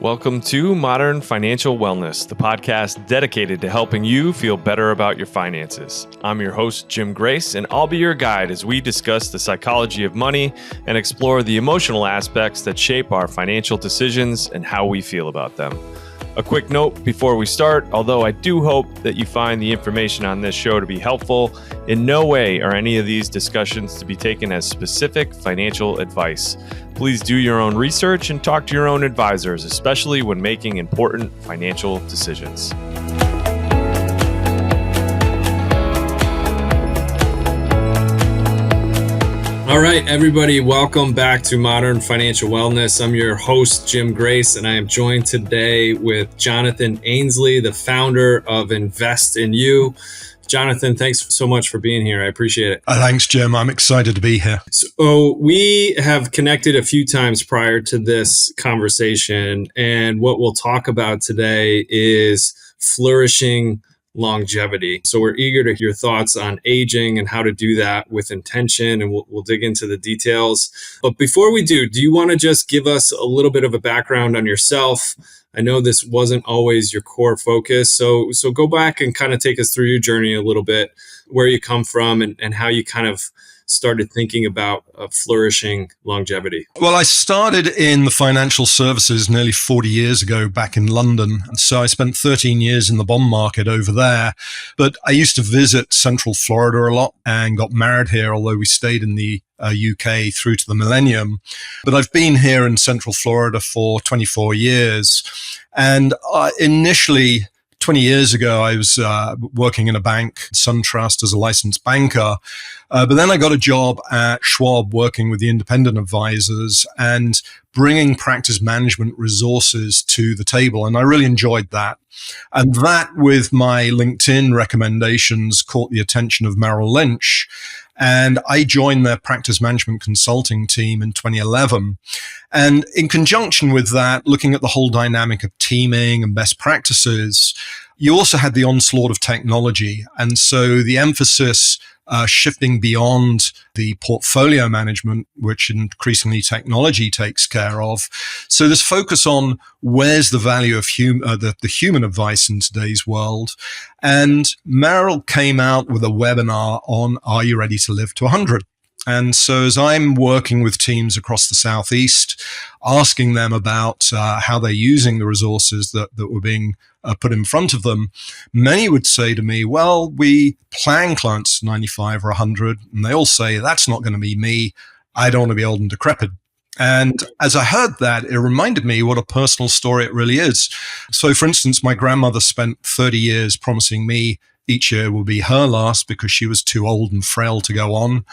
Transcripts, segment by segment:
Welcome to Modern Financial Wellness, the podcast dedicated to helping you feel better about your finances. I'm your host, Jim Grace, and I'll be your guide as we discuss the psychology of money and explore the emotional aspects that shape our financial decisions and how we feel about them. A quick note before we start, although I do hope that you find the information on this show to be helpful, in no way are any of these discussions to be taken as specific financial advice. Please do your own research and talk to your own advisors, especially when making important financial decisions. All right, everybody, welcome back to Modern Financial Wellness. I'm your host, Jim Grace, and I am joined today with Jonathan Ainsley, the founder of Invest in You. Jonathan, thanks so much for being here. I appreciate it. Thanks, Jim. I'm excited to be here. So we have connected a few times prior to this conversation, and what we'll talk about today is flourishing longevity. So we're eager to hear your thoughts on aging and how to do that with intention, and we'll dig into the details. But before we do you want to just give us a little bit of a background on yourself? I know this wasn't always your core focus, so go back and kind of take us through your journey a little bit, where you come from and how you kind of started thinking about flourishing longevity. Well, I started in the financial services nearly 40 years ago back in London. And so I spent 13 years in the bond market over there. But I used to visit Central Florida a lot and got married here, although we stayed in the UK through to the millennium. But I've been here in Central Florida for 24 years. And initially, 20 years ago, I was working in a bank, SunTrust, as a licensed banker. But then I got a job at Schwab working with the independent advisors and bringing practice management resources to the table. And I really enjoyed that. And that, with my LinkedIn recommendations, caught the attention of Merrill Lynch. And I joined their practice management consulting team in 2011. And in conjunction with that, looking at the whole dynamic of teaming and best practices, you also had the onslaught of technology. And so the emphasis shifting beyond the portfolio management, which increasingly technology takes care of. So this focus on where's the value of the human advice in today's world. And Merrill came out with a webinar on Are You Ready to Live to 100? And so as I'm working with teams across the Southeast, asking them about how they're using the resources that were being put in front of them, many would say to me, well, we plan clients 95 or 100, and they all say, that's not going to be me. I don't want to be old and decrepit. And as I heard that, it reminded me what a personal story it really is. So, for instance, my grandmother spent 30 years promising me each year will be her last because she was too old and frail to go on,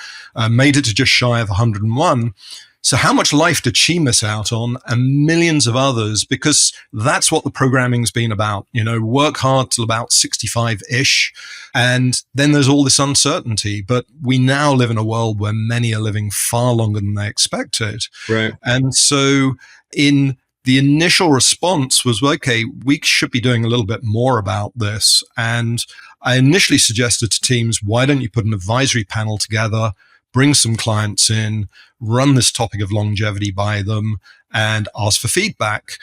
made it to just shy of 101. So how much life did she miss out on, and millions of others? Because that's what the programming's been about. You know, work hard till about 65-ish. And then there's all this uncertainty. But we now live in a world where many are living far longer than they expected. Right. And so the initial response was, well, okay, we should be doing a little bit more about this. And I initially suggested to teams, why don't you put an advisory panel together, bring some clients in, run this topic of longevity by them, and ask for feedback.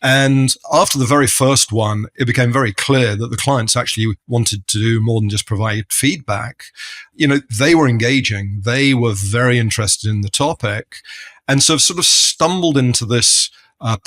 And after the very first one, it became very clear that the clients actually wanted to do more than just provide feedback. You know, they were engaging. They were very interested in the topic. And so I've sort of stumbled into this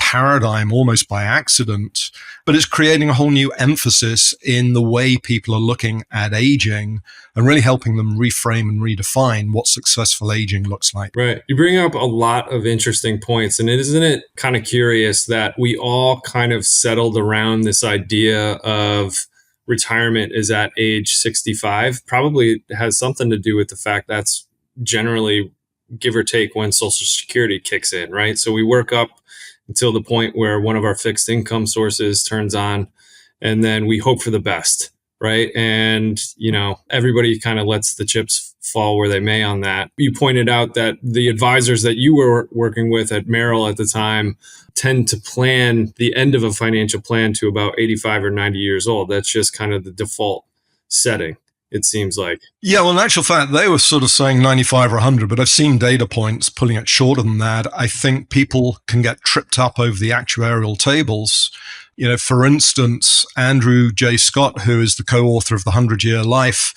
paradigm almost by accident, but it's creating a whole new emphasis in the way people are looking at aging and really helping them reframe and redefine what successful aging looks like. Right. You bring up a lot of interesting points, and isn't it kind of curious that we all kind of settled around this idea of retirement is at age 65? Probably has something to do with the fact that's generally, give or take, when Social Security kicks in, right? So we work up until the point where one of our fixed income sources turns on, and then we hope for the best, right? And, you know, everybody kind of lets the chips fall where they may on that. You pointed out that the advisors that you were working with at Merrill at the time tend to plan the end of a financial plan to about 85 or 90 years old. That's just kind of the default setting. it seems like. Yeah, well, in actual fact, they were sort of saying 95 or 100, but I've seen data points pulling it shorter than that. I think people can get tripped up over the actuarial tables. For instance, Andrew J. Scott, who is the co-author of The 100-Year Life,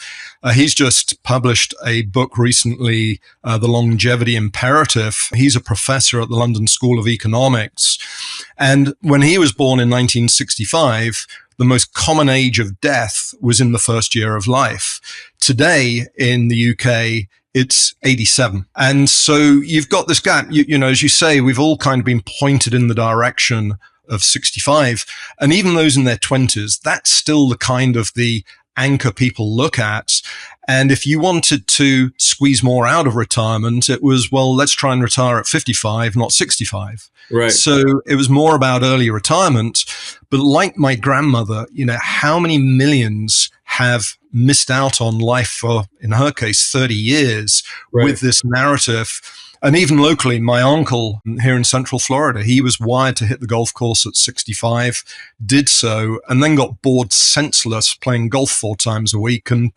he's just published a book recently, The Longevity Imperative. He's a professor at the London School of Economics. And when he was born in 1965, the most common age of death was in the first year of life. Today in the UK, it's 87. And so you've got this gap. As you say, we've all kind of been pointed in the direction of 65. And even those in their 20s, that's still the kind of the anchor people look at. And if you wanted to squeeze more out of retirement, it was, well, let's try and retire at 55, not 65. Right. So it was more about early retirement. But like my grandmother, how many millions have missed out on life for, in her case, 30 years with this narrative? And even locally, my uncle here in Central Florida, he was wired to hit the golf course at 65, did so, and then got bored senseless playing golf 4 times a week and,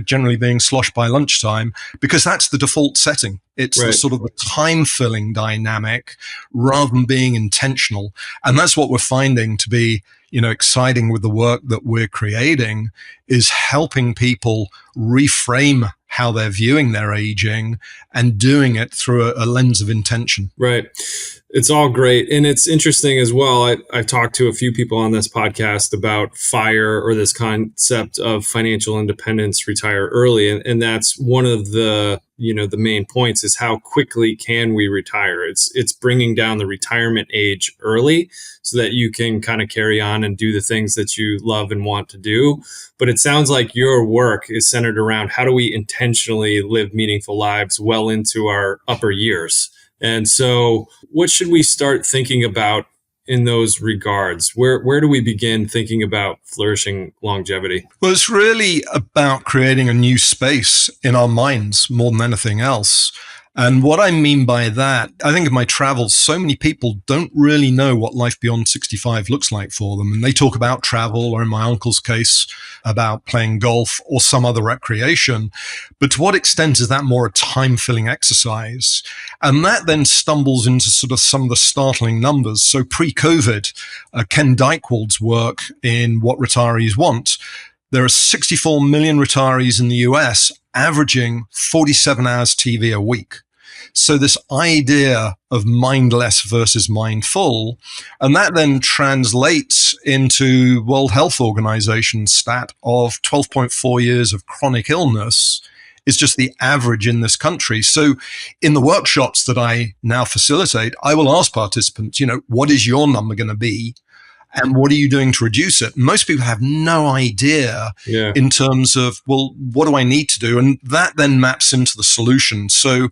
generally being sloshed by lunchtime, because that's the default setting. It's the sort of the time-filling dynamic rather than being intentional. And that's what we're finding to be, exciting with the work that we're creating, is helping people reframe how they're viewing their aging and doing it through a lens of intention. Right. It's all great. And it's interesting as well. I've talked to a few people on this podcast about FIRE, or this concept of financial independence, retire early. And that's one of the main points, is how quickly can we retire? It's bringing down the retirement age early so that you can kind of carry on and do the things that you love and want to do. But it sounds like your work is centered around how do we intentionally live meaningful lives well into our upper years. And so what should we start thinking about in those regards? Where do we begin thinking about flourishing longevity? Well, it's really about creating a new space in our minds more than anything else. And what I mean by that, I think in my travels, so many people don't really know what life beyond 65 looks like for them. And they talk about travel, or in my uncle's case, about playing golf or some other recreation. But to what extent is that more a time-filling exercise? And that then stumbles into sort of some of the startling numbers. So pre-COVID, Ken Dykewald's work in What Retirees Want, there are 64 million retirees in the US averaging 47 hours TV a week. So this idea of mindless versus mindful, and that then translates into World Health Organization stat of 12.4 years of chronic illness is just the average in this country. So in the workshops that I now facilitate, I will ask participants, what is your number going to be? And what are you doing to reduce it? Most people have no idea in terms of, well, what do I need to do? And that then maps into the solution. So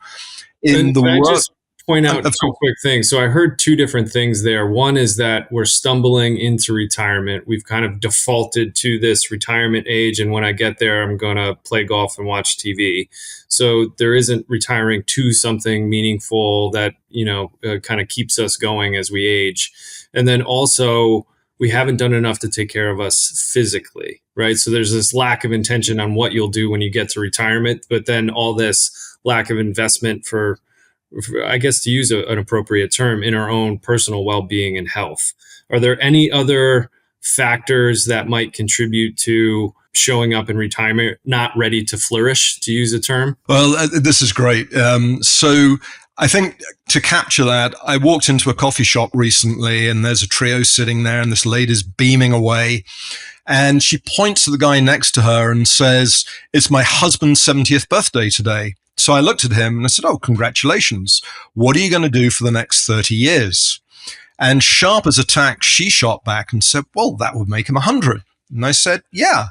in the work, just point out two quick things. So I heard 2 different things there. One is that we're stumbling into retirement. We've kind of defaulted to this retirement age. And when I get there, I'm going to play golf and watch TV. So there isn't retiring to something meaningful that, kind of keeps us going as we age. And then also, we haven't done enough to take care of us physically, right? So there's this lack of intention on what you'll do when you get to retirement, but then all this lack of investment for I guess to use an appropriate term, in our own personal well-being and health. Are there any other factors that might contribute to showing up in retirement not ready to flourish, to use a term? Well, this is great. So I think to capture that, I walked into a coffee shop recently and there's a trio sitting there and this lady's beaming away. And she points to the guy next to her and says, "It's my husband's 70th birthday today." So I looked at him and I said, "Oh, congratulations. What are you going to do for the next 30 years? And sharp as a tack, she shot back and said, "Well, that would make him 100. And I said, "Yeah.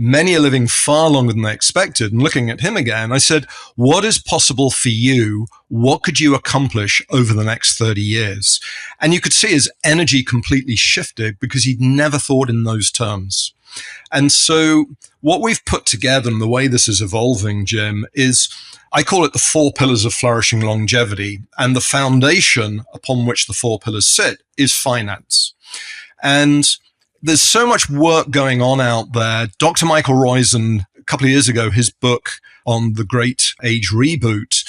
Many are living far longer than they expected." And looking at him again, I said, "What is possible for you? What could you accomplish over the next 30 years? And you could see his energy completely shifted because he'd never thought in those terms. And so what we've put together and the way this is evolving, Jim, is I call it the 4 pillars of flourishing longevity. And the foundation upon which the 4 pillars sit is finance. And there's so much work going on out there. Dr. Michael Roizen couple of years ago, his book on the Great Age Reboot,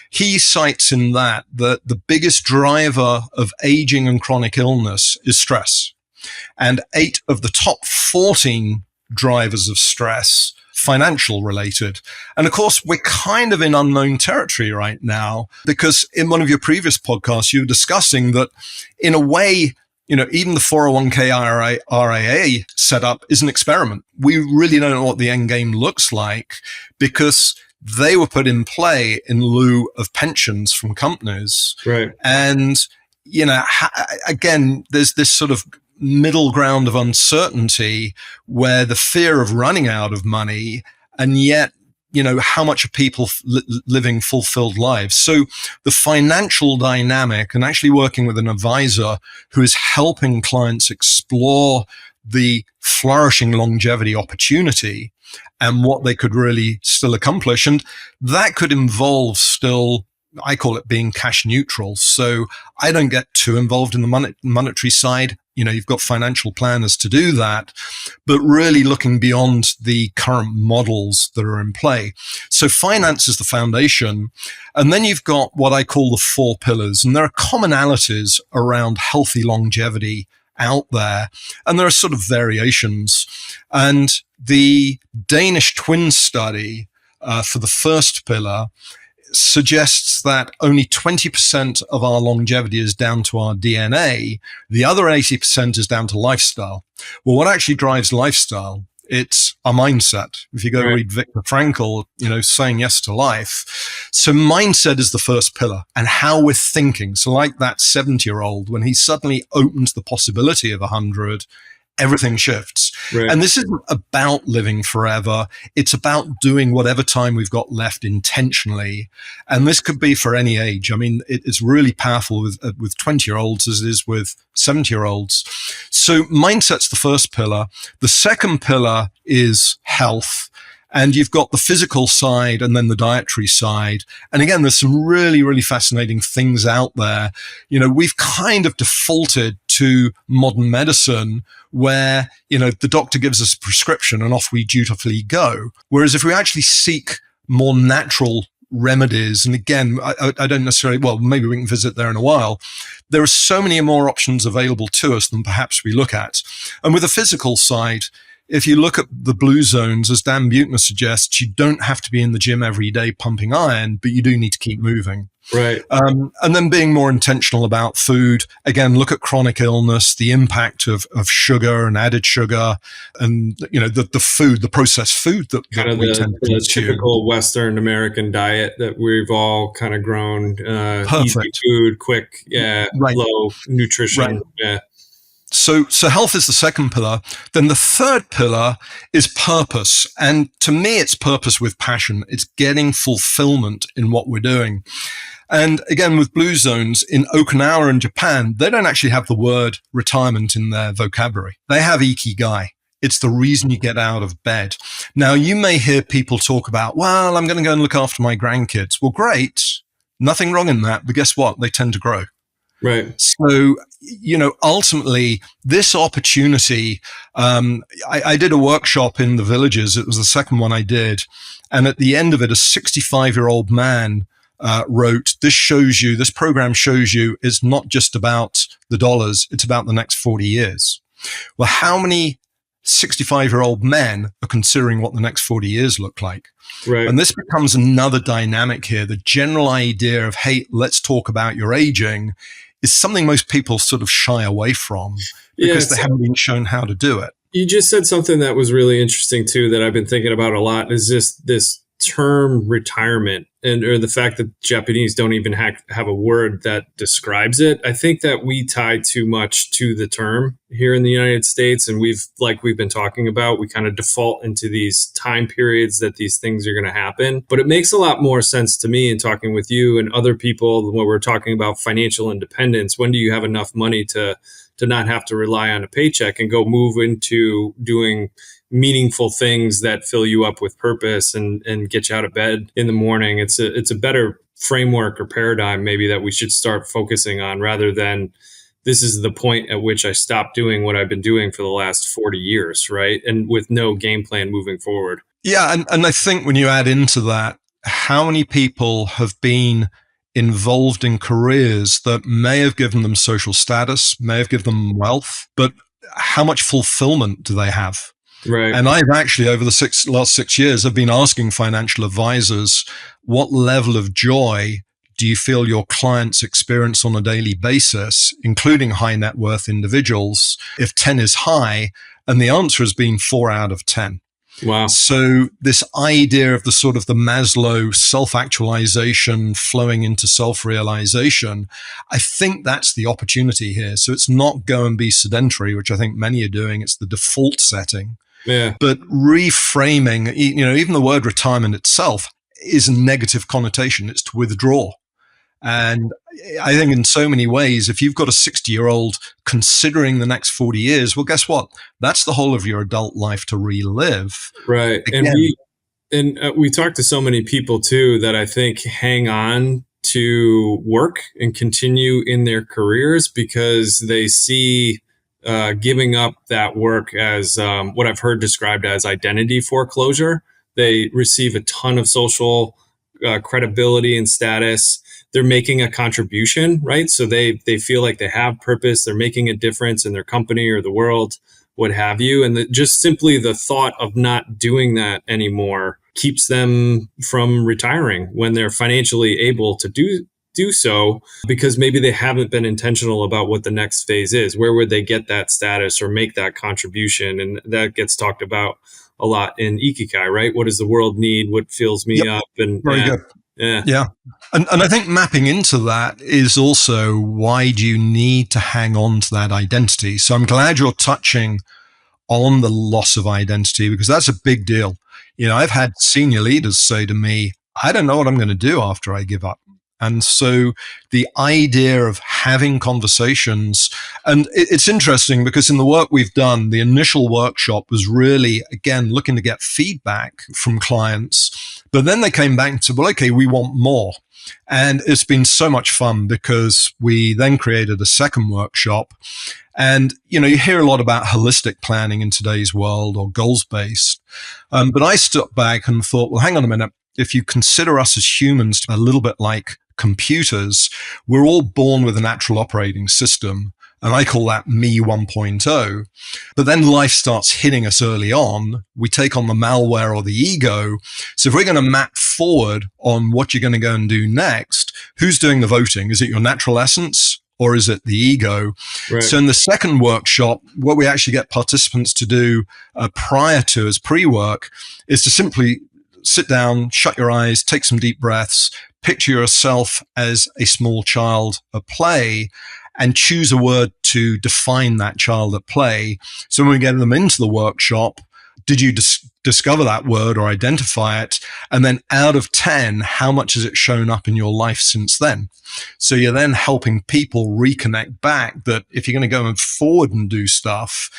he cites in that the biggest driver of aging and chronic illness is stress. And 8 of the top 14 drivers of stress, financial related. And of course, we're kind of in unknown territory right now, because in one of your previous podcasts, you were discussing that in a way, even the 401k RIA setup is an experiment. We really don't know what the end game looks like, because they were put in play in lieu of pensions from companies. Right. And, again, there's this sort of middle ground of uncertainty where the fear of running out of money, and yet, how much are people living fulfilled lives? So the financial dynamic, and actually working with an advisor who is helping clients explore the flourishing longevity opportunity and what they could really still accomplish. And that could involve still, I call it being cash neutral. So I don't get too involved in the monetary side. You've got financial planners to do that, but really looking beyond the current models that are in play. So finance is the foundation. And then you've got what I call the 4 pillars. And there are commonalities around healthy longevity out there. And there are sort of variations. And the Danish twin study for the first pillar suggests that only 20% of our longevity is down to our DNA. The other 80% is down to lifestyle. Well, what actually drives lifestyle? It's our mindset. If you go read Viktor Frankl, saying yes to life. So mindset is the first pillar, and how we're thinking. So like that 70-year-old, when he suddenly opens the possibility of 100, everything shifts. Right. And this isn't about living forever. It's about doing whatever time we've got left intentionally. And this could be for any age. I mean, it's really powerful with 20-year-olds as it is with 70-year-olds. So mindset's the first pillar. The second pillar is health. And you've got the physical side and then the dietary side. And again, there's some really, really fascinating things out there. We've kind of defaulted to modern medicine where, the doctor gives us a prescription and off we dutifully go. Whereas if we actually seek more natural remedies, and again, I don't necessarily, well, maybe we can visit there in a while. There are so many more options available to us than perhaps we look at. And with the physical side, if you look at the blue zones, as Dan Buettner suggests, you don't have to be in the gym every day pumping iron, but you do need to keep moving. Right. And then being more intentional about food. Again, look at chronic illness, the impact of sugar and added sugar, and the food, the processed food that kind of we tend to the consume. Typical Western American diet that we've all kind of grown. Easy food, quick, low nutrition. Right. Yeah. So health is the second pillar. Then the third pillar is purpose. And to me, it's purpose with passion. It's getting fulfillment in what we're doing. And again, with blue zones in Okinawa and Japan, they don't actually have the word retirement in their vocabulary. They have Ikigai. It's the reason you get out of bed. Now, you may hear people talk about, well, I'm going to go and look after my grandkids. Well, great. Nothing wrong in that. But guess what? They tend to grow. Right. So, ultimately, this opportunity, I did a workshop in the villages. It was the second one I did. And at the end of it, a 65-year-old man wrote, this program shows you it's not just about the dollars, it's about the next 40 years. Well, how many 65-year-old men are considering what the next 40 years look like? Right. And this becomes another dynamic here. The general idea of, hey, let's talk about your aging is something most people sort of shy away from because they haven't been shown how to do it. You just said something that was really interesting too, that I've been thinking about a lot, is this term retirement, or the fact that Japanese don't even have a word that describes it. I think that we tie too much to the term here in the United States. And we've been talking about, we kind of default into these time periods that these things are going to happen. But it makes a lot more sense to me in talking with you and other people when we're talking about financial independence. When do you have enough money to not have to rely on a paycheck and go move into doing meaningful things that fill you up with purpose and get you out of bed in the morning? It's a better framework or paradigm maybe that we should start focusing on, rather than this is the point at which I stopped doing what I've been doing for the last 40 years, right? And with no game plan moving forward. Yeah, and I think when you add into that, how many people have been involved in careers that may have given them social status, may have given them wealth, but how much fulfillment do they have? Right. And I've actually, over the last 6 years, I've been asking financial advisors, what level of joy do you feel your clients experience on a daily basis, including high net worth individuals, if 10 is high? And the answer has been 4 out of 10. Wow. So this idea of the sort of the Maslow self-actualization flowing into self-realization, I think that's the opportunity here. So it's not go and be sedentary, which I think many are doing. It's the default setting. Yeah. But reframing, even the word retirement itself is a negative connotation. It's to withdraw. And I think in so many ways, if you've got a 60-year-old considering the next 40 years, well, guess what? That's the whole of your adult life to relive. Right. Again, We talk to so many people too that I think hang on to work and continue in their careers because they see giving up that work as what I've heard described as identity foreclosure. They receive a ton of social credibility and status. They're making a contribution, right? So they feel like they have purpose. They're making a difference in their company or the world, what have you. And just simply the thought of not doing that anymore keeps them from retiring when they're financially able to do so, because maybe they haven't been intentional about what the next phase is. Where would they get that status or make that contribution? And that gets talked about a lot in Ikigai, right? What does the world need? What fills me up? And very good. Yeah. Yeah. And I think mapping into that is also, why do you need to hang on to that identity? So I'm glad you're touching on the loss of identity, because that's a big deal. I've had senior leaders say to me, I don't know what I'm going to do after I give up. And so the idea of having conversations, and it's interesting because in the work we've done, the initial workshop was really, again, looking to get feedback from clients. But then they came back and said, well, okay, we want more. And it's been so much fun because we then created a second workshop. And, you hear a lot about holistic planning in today's world, or goals-based. But I stepped back and thought, well, hang on a minute. If you consider us as humans a little bit like computers, we're all born with a natural operating system. And I call that me 1.0. But then life starts hitting us early on. We take on the malware or the ego. So if we're going to map forward on what you're going to go and do next, who's doing the voting? Is it your natural essence, or is it the ego? Right. So in the second workshop, what we actually get participants to do prior to, as pre-work, is to simply sit down, shut your eyes, take some deep breaths, picture yourself as a small child at play, and choose a word to define that child at play. So when we get them into the workshop, did you discover that word or identify it? And then out of 10, how much has it shown up in your life since then? So you're then helping people reconnect back that if you're going to go forward and do stuff,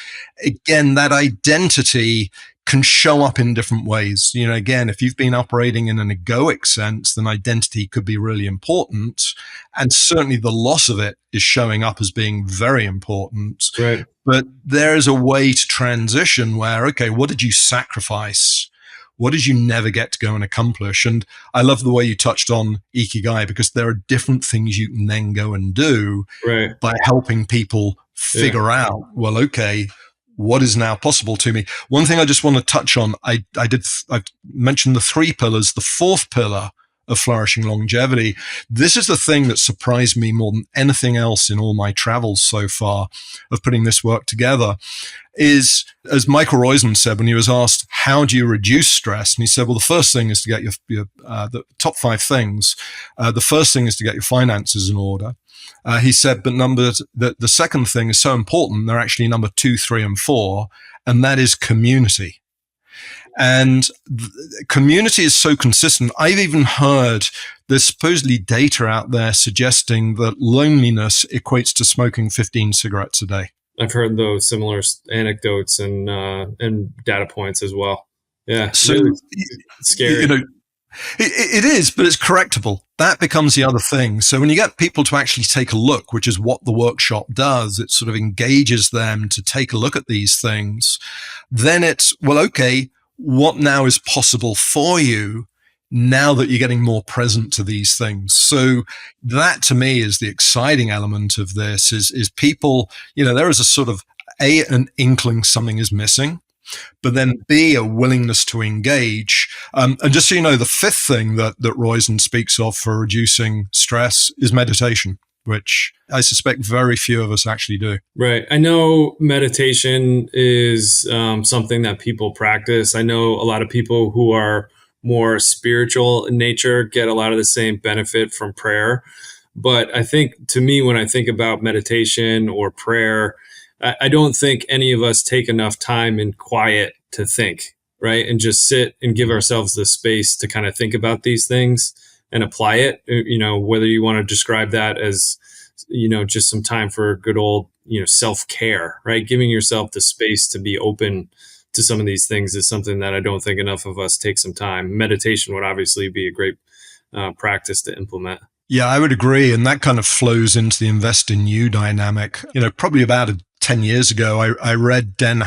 again, that identity can show up in different ways. Again, if you've been operating in an egoic sense, then identity could be really important. And certainly the loss of it is showing up as being very important. Right. But there is a way to transition where, okay, what did you sacrifice? What did you never get to go and accomplish? And I love the way you touched on Ikigai, because there are different things you can then go and do by helping people figure out, well, okay, what is now possible to me? One thing I just want to touch on, I've mentioned the 3 pillars. The 4th pillar of flourishing longevity. This is the thing that surprised me more than anything else in all my travels so far of putting this work together, is, as Michael Roisman said when he was asked, how do you reduce stress? And he said, well, the first thing is to get the top 5 things. The first thing is to get your finances in order. He said, but the second thing is so important. They're actually number 2, 3, and 4, and that is community. And community is so consistent. I've even heard there's supposedly data out there suggesting that loneliness equates to smoking 15 cigarettes a day. I've heard those similar anecdotes and data points as well. Yeah, so really scary. It is, but it's correctable. That becomes the other thing. So when you get people to actually take a look, which is what the workshop does, it sort of engages them to take a look at these things. Then it's, well, okay, what now is possible for you now that you're getting more present to these things. So that to me is the exciting element of this is people, there is a sort of an inkling something is missing, but then B, a willingness to engage. And just so you know, the fifth thing that Roizen speaks of for reducing stress is meditation, which I suspect very few of us actually do. Right. I know meditation is something that people practice. I know a lot of people who are more spiritual in nature get a lot of the same benefit from prayer. But I think, to me, when I think about meditation or prayer, I don't think any of us take enough time in quiet to think, right? And just sit and give ourselves the space to kind of think about these things and apply it. Whether you want to describe that as, just some time for good old, self-care, right? Giving yourself the space to be open to some of these things is something that I don't think enough of us take some time. Meditation would obviously be a great practice to implement. Yeah, I would agree. And that kind of flows into the invest in you dynamic. Probably about 10 years ago, I read Dan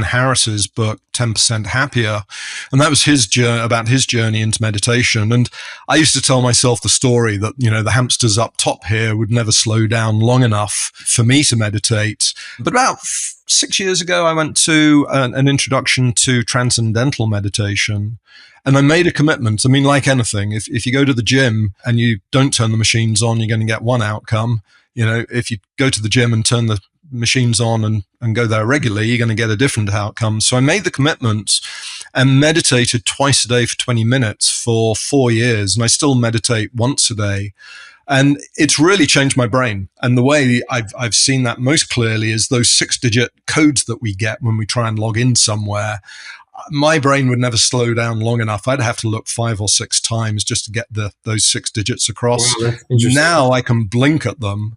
Harris's book, 10% Happier. And that was about his journey into meditation. And I used to tell myself the story that, the hamsters up top here would never slow down long enough for me to meditate. But about 6 years ago, I went to an introduction to transcendental meditation. And I made a commitment. I mean, like anything, if you go to the gym and you don't turn the machines on, you're going to get one outcome. If you go to the gym and turn the machines on and go there regularly, you're going to get a different outcome. So I made the commitment and meditated twice a day for 20 minutes for 4 years. And I still meditate once a day. And it's really changed my brain. And the way I've seen that most clearly is those 6-digit codes that we get when we try and log in somewhere. My brain would never slow down long enough. I'd have to look 5 or 6 times just to get those 6 digits across. Wow, now I can blink at them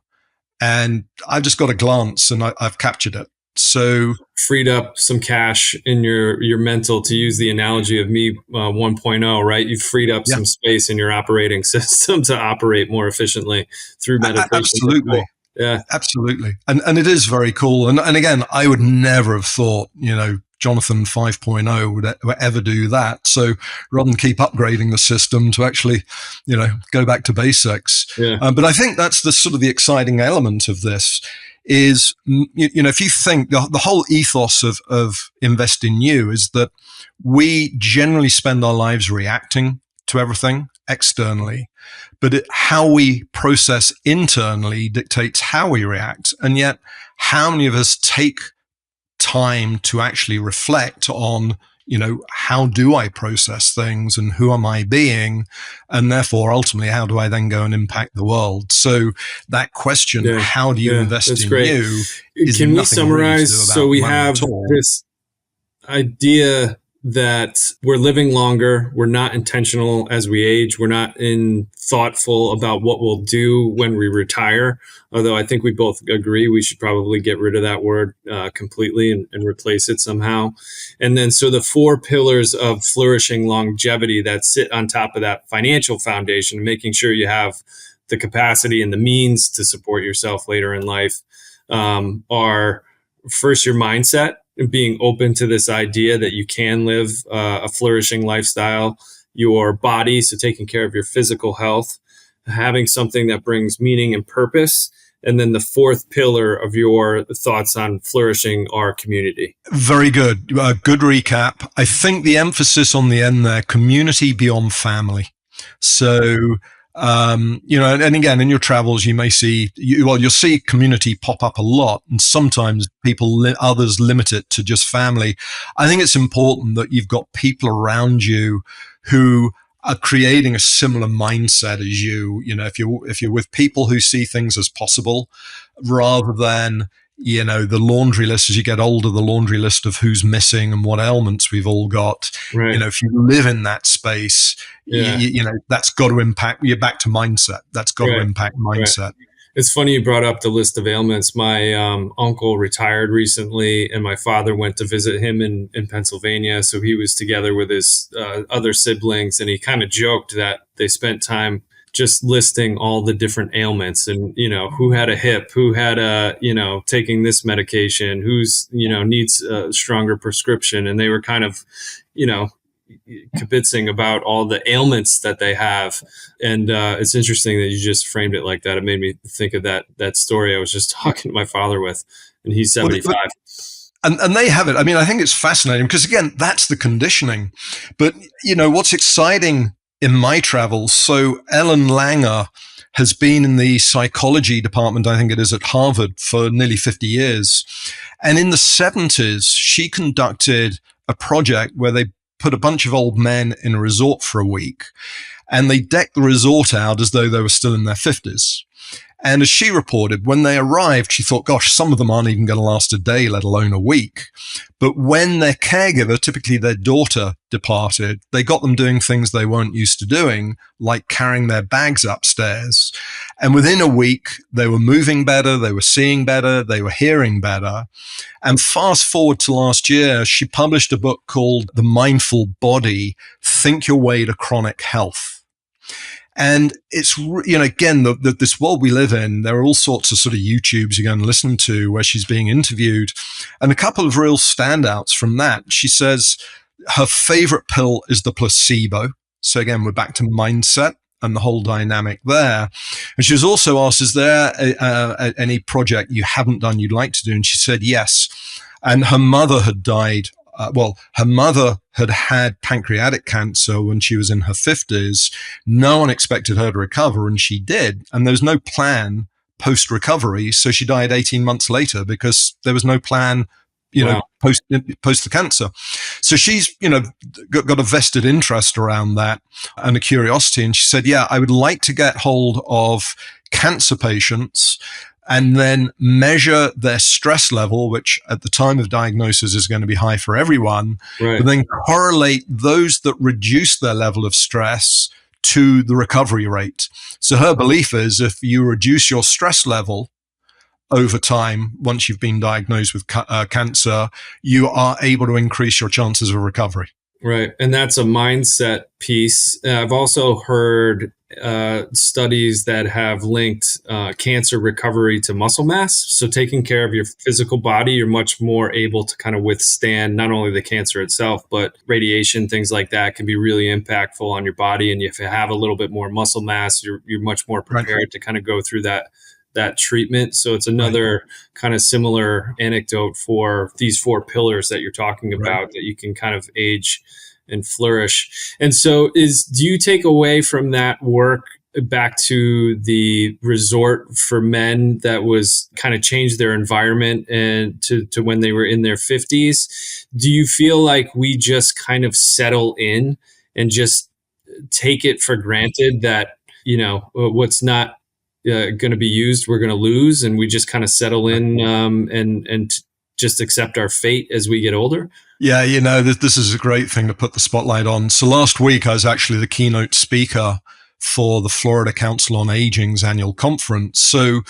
and I've just got a glance and I've captured it. So freed up some cash in your mental, to use the analogy of me 1.0, right? You've freed up some space in your operating system to operate more efficiently through meditation. Absolutely. Yeah, absolutely. And it is very cool. And again, I would never have thought, Jonathan 5.0 would ever do that. So rather than keep upgrading the system to actually, go back to basics. Yeah. But I think that's the sort of the exciting element of this is, if you think the whole ethos of Invest in You is that we generally spend our lives reacting to everything externally, but how we process internally dictates how we react. And yet, how many of us take time to actually reflect on, how do I process things and who am I being? And therefore, ultimately, how do I then go and impact the world? So that question, how do you invest in you? Can we summarize? So we have this idea that we're living longer, we're not intentional as we age, we're not thoughtful about what we'll do when we retire. Although I think we both agree we should probably get rid of that word completely and replace it somehow. And then so the 4 pillars of flourishing longevity that sit on top of that financial foundation, making sure you have the capacity and the means to support yourself later in life, are first your mindset, and being open to this idea that you can live a flourishing lifestyle, your body, so taking care of your physical health, having something that brings meaning and purpose. And then the 4th pillar of your thoughts on flourishing are community. Very good. Good recap. I think the emphasis on the end there, community beyond family. So, and again, in your travels, you may see, you'll see community pop up a lot, and sometimes others limit it to just family. I think it's important that you've got people around you who are creating a similar mindset as you. If you're with people who see things as possible, rather than the laundry list as you get older, the laundry list of who's missing and what ailments we've all got. Right. If you live in that space, that's got to impact. You're back to mindset. That's got to impact mindset. Right. It's funny you brought up the list of ailments. My uncle retired recently, and my father went to visit him in Pennsylvania. So he was together with his other siblings, and he kind of joked that they spent time just listing all the different ailments and, who had a hip, who had a, taking this medication, who's, needs a stronger prescription. And they were kind of, you know, kibitzing about all the ailments that they have. And it's interesting that you just framed it like that. It made me think of that story I was just talking to my father with, and he's 75. And they have it. I mean, I think it's fascinating because, again, that's the conditioning. But, what's exciting in my travels, so Ellen Langer has been in the psychology department, I think it is, at Harvard for nearly 50 years. And in the 70s, she conducted a project where they put a bunch of old men in a resort for a week, and they decked the resort out as though they were still in their 50s. And as she reported, when they arrived, she thought, gosh, some of them aren't even going to last a day, let alone a week. But when their caregiver, typically their daughter, departed, they got them doing things they weren't used to doing, like carrying their bags upstairs. And within a week, they were moving better, they were seeing better, they were hearing better. And fast forward to last year, she published a book called The Mindful Body, Think Your Way to Chronic Health. And it's, again, this world we live in, there are all sorts of sort of YouTubes you go and listen to where she's being interviewed. And a couple of real standouts from that. She says her favorite pill is the placebo. So again, we're back to mindset and the whole dynamic there. And she was also asked, is there any project you haven't done you'd like to do? And she said yes. And her mother had died. Her mother had had pancreatic cancer when she was in her 50s. No one expected her to recover, and she did. And there was no plan post-recovery, so she died 18 months later because there was no plan, post the cancer. So she's, got a vested interest around that and a curiosity. And she said, yeah, I would like to get hold of cancer patients and then measure their stress level, which at the time of diagnosis is going to be high for everyone, right. But then correlate those that reduce their level of stress to the recovery rate. So her belief is if you reduce your stress level over time, once you've been diagnosed with cancer, you are able to increase your chances of recovery. Right. And that's a mindset piece. I've also heard studies that have linked cancer recovery to muscle mass. So taking care of your physical body, you're much more able to kind of withstand not only the cancer itself, but radiation, things like that can be really impactful on your body. And if you have a little bit more muscle mass, you're much more prepared to kind of go through that treatment. So it's another kind of similar anecdote for these 4 pillars that you're talking about that you can kind of age and flourish. And so do you take away from that work back to the resort for men that was kind of changed their environment and to when they were in their 50s? Do you feel like we just kind of settle in and just take it for granted that, what's not going to be used, we're going to lose, and we just kind of settle in and just accept our fate as we get older? Yeah, this is a great thing to put the spotlight on. So last week, I was actually the keynote speaker for the Florida Council on Aging's annual conference. So,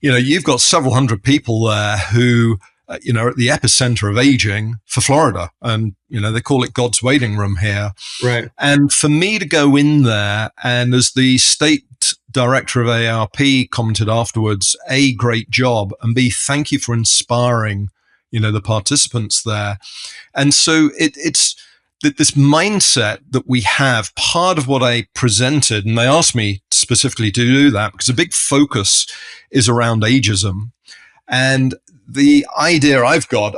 you've got several hundred people there who, are at the epicenter of aging for Florida. And, they call it God's waiting room here. Right. And for me to go in there, and as the state director of AARP commented afterwards, A, great job, and B, thank you for inspiring the participants there. And so it's this mindset that we have. Part of what I presented, and they asked me specifically to do that because a big focus is around ageism. And the idea I've got,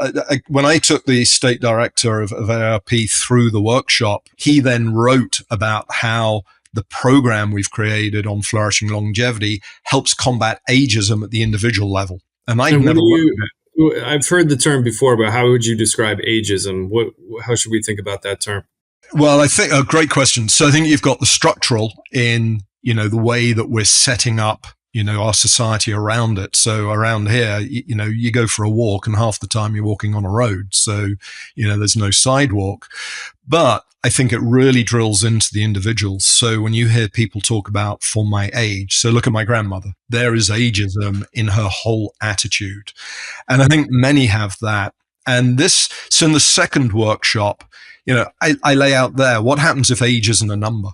when I took the state director of AARP through the workshop, he then wrote about how the program we've created on Flourishing Longevity helps combat ageism at the individual level. And I've never worked with it. I've heard the term before, but how would you describe ageism? How should we think about that term? Well, I think a great question. So I think you've got the structural in, the way that we're setting up, our society around it. So around here, you go for a walk and half the time you're walking on a road. So, there's no sidewalk. But I think it really drills into the individuals. So when you hear people talk about for my age, so look at my grandmother, there is ageism in her whole attitude. And I think many have that. And so in the second workshop, I lay out there, what happens if age isn't a number?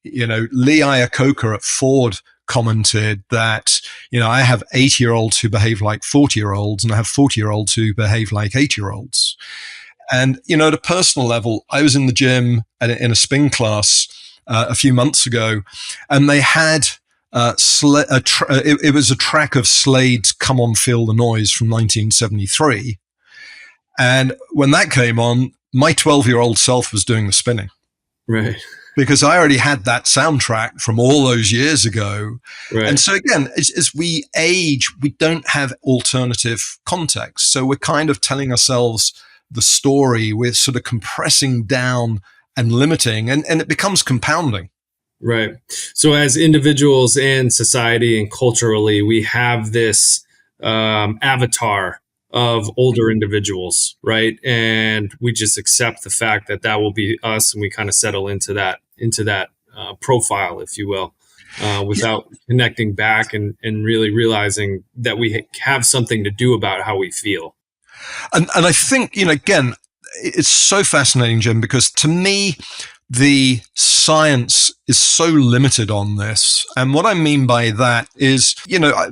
Lee Iacocca at Ford commented that, I have 80-year-olds who behave like 40-year-olds and I have 40-year-olds who behave like 80-year-olds. And, at a personal level, I was in the gym in a spin class a few months ago, and they had it was a track of Slade's Come On Feel the Noise from 1973. And when that came on, my 12-year-old self was doing the spinning. Right. Because I already had that soundtrack from all those years ago. Right. And so again, as we age, we don't have alternative context. So we're kind of telling ourselves the story. We're sort of compressing down and limiting, and it becomes compounding. Right. So as individuals and society and culturally, we have this avatar of older individuals, right? And we just accept the fact that will be us, and we kind of settle into that profile, if you will, without connecting back and really realizing that we have something to do about how we feel. And I think, again, it's so fascinating, Jim, because to me, the science is so limited on this. And what I mean by that is,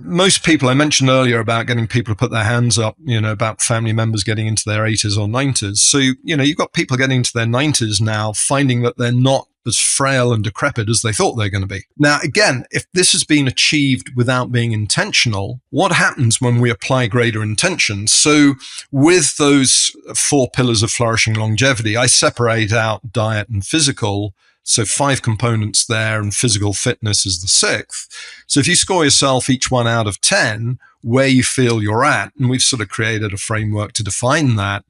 most people, I mentioned earlier about getting people to put their hands up, about family members getting into their 80s or 90s. So, you've got people getting into their 90s now, finding that they're not as frail and decrepit as they thought they're going to be. Now, again, if this has been achieved without being intentional, what happens when we apply greater intention? So with those 4 pillars of flourishing longevity, I separate out diet and physical. So 5 components there, and physical fitness is the 6th. So if you score yourself each one out of 10, where you feel you're at, and we've sort of created a framework to define that.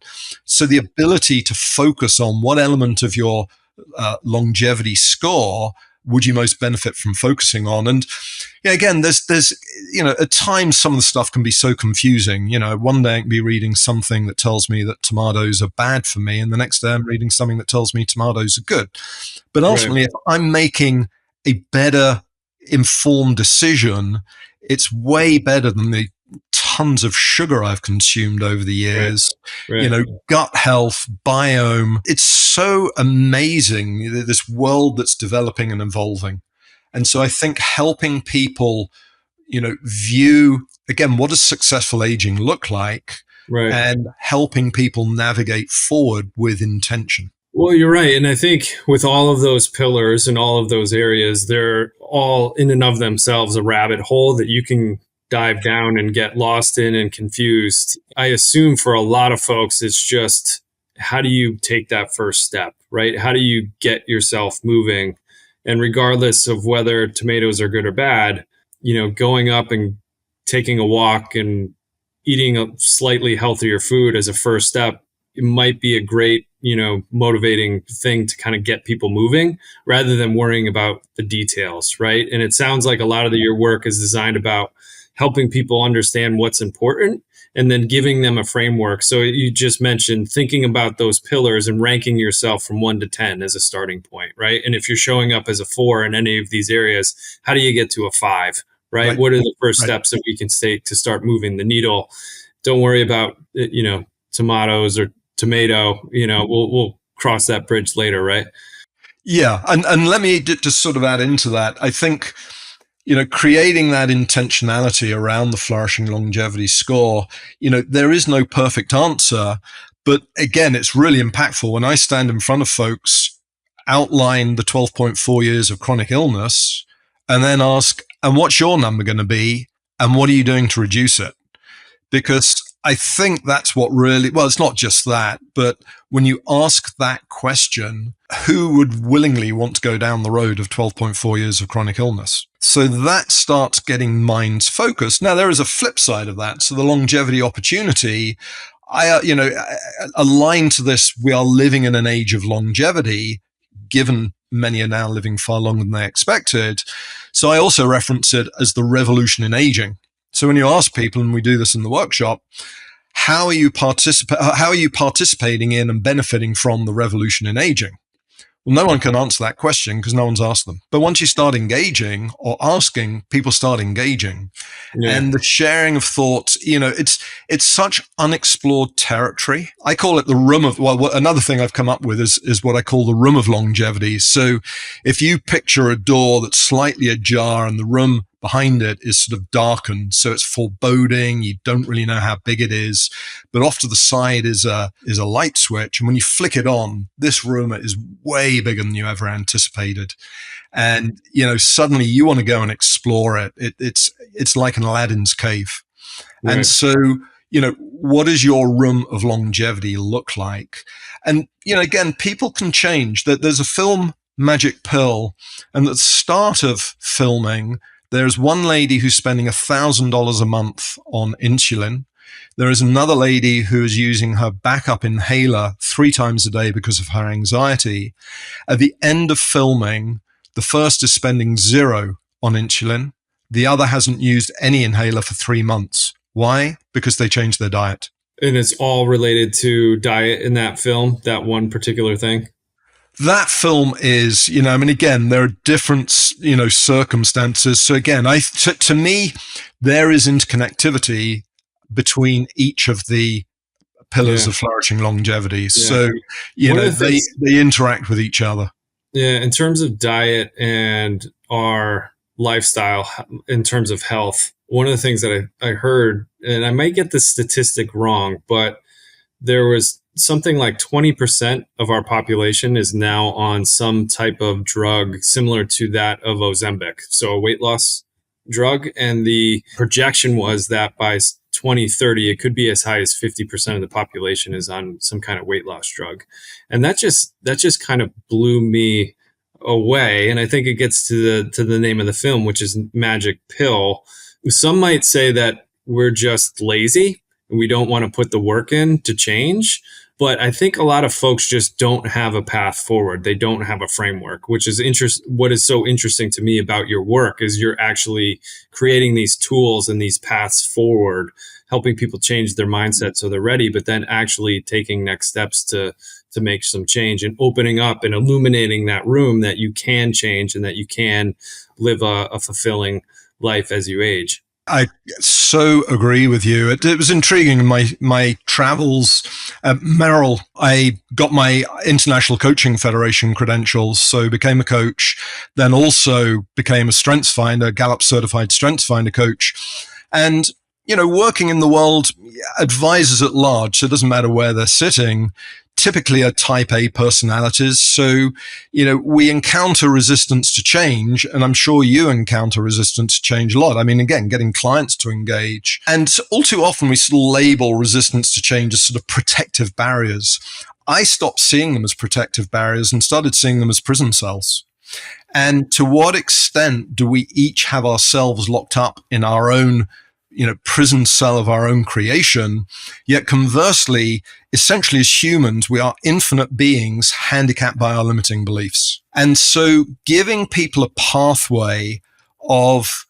So the ability to focus on what element of your longevity score would you most benefit from focusing on? And again, there's at times some of the stuff can be so confusing. One day I can be reading something that tells me that tomatoes are bad for me, and the next day I'm reading something that tells me tomatoes are good. But ultimately, if I'm making a better informed decision, it's way better than the tons of sugar I've consumed over the years. Right. Gut health, biome. It's so amazing, this world that's developing and evolving. And so I think helping people, view, again, what does successful aging look like? Right. And helping people navigate forward with intention. Well, you're right. And I think with all of those pillars and all of those areas, they're all in and of themselves a rabbit hole that you can dive down and get lost in and confused. I assume for a lot of folks, it's just, how do you take that first step, right? How do you get yourself moving? And regardless of whether tomatoes are good or bad, going up and taking a walk and eating a slightly healthier food as a first step, it might be a great, motivating thing to kind of get people moving rather than worrying about the details, right? And it sounds like a lot of your work is designed about helping people understand what's important and then giving them a framework. So you just mentioned thinking about those pillars and ranking yourself from 1 to 10 as a starting point, right? And if you're showing up as a 4 in any of these areas, how do you get to a 5, right? What are the first steps that we can take to start moving the needle? Don't worry about, tomatoes or tomato, we'll cross that bridge later, right? Yeah. And let me just sort of add into that. I think, creating that intentionality around the flourishing longevity score, there is no perfect answer, but again, it's really impactful. When I stand in front of folks, outline the 12.4 years of chronic illness, and then ask, and what's your number going to be? And what are you doing to reduce it? Because I think that's what really, well, it's not just that, but when you ask that question, who would willingly want to go down the road of 12.4 years of chronic illness? So that starts getting minds focused. Now, there is a flip side of that. So the longevity opportunity, aligned to this, we are living in an age of longevity, given many are now living far longer than they expected. So I also reference it as the revolution in aging. So when you ask people, and we do this in the workshop, how are you participating in and benefiting from the revolution in aging? Well, no one can answer that question because no one's asked them. But once you start engaging or asking, people start engaging. Yeah. And the sharing of thoughts, it's such unexplored territory. I call it the room of, another thing I've come up with is what I call the room of longevity. So if you picture a door that's slightly ajar and the room behind it is sort of darkened, so it's foreboding. You don't really know how big it is, but off to the side is a light switch, and when you flick it on, this room is way bigger than you ever anticipated. And suddenly you want to go and explore it. It's like an Aladdin's cave. Right. And so what does your room of longevity look like? And again, people can change. There's a film, Magic Pill, and at the start of filming, there's one lady who's spending $1,000 a month on insulin. There is another lady who is using her backup inhaler 3 times a day because of her anxiety. At the end of filming, the first is spending 0 on insulin. The other hasn't used any inhaler for 3 months. Why? Because they changed their diet. And it's all related to diet in that film, that one particular thing? That film is, again, there are different, circumstances. So again, to me, there is interconnectivity between each of the pillars of flourishing longevity. Yeah. So, they interact with each other. Yeah. In terms of diet and our lifestyle, in terms of health, one of the things that I heard, and I might get this statistic wrong, but there was something like 20% of our population is now on some type of drug similar to that of Ozempic, so a weight loss drug. And the projection was that by 2030, it could be as high as 50% of the population is on some kind of weight loss drug. And that just kind of blew me away. And I think it gets to the name of the film, which is Magic Pill. Some might say that we're just lazy and we don't want to put the work in to change. But I think a lot of folks just don't have a path forward. They don't have a framework, which is what is so interesting to me about your work is you're actually creating these tools and these paths forward, helping people change their mindset so they're ready, but then actually taking next steps to make some change and opening up and illuminating that room that you can change and that you can live a fulfilling life as you age. I so agree with you. It was intriguing in my travels. Merrill, I got my International Coaching Federation credentials, so became a coach, then also became a Strengths Finder, Gallup certified Strengths Finder coach. And, working in the world, advisors at large, so it doesn't matter where they're sitting, typically are type A personalities. So, we encounter resistance to change, and I'm sure you encounter resistance to change a lot. I mean, again, getting clients to engage. And all too often we sort of label resistance to change as sort of protective barriers. I stopped seeing them as protective barriers and started seeing them as prison cells. And to what extent do we each have ourselves locked up in our own prison cell of our own creation, yet conversely, essentially as humans, we are infinite beings handicapped by our limiting beliefs. And so giving people a pathway of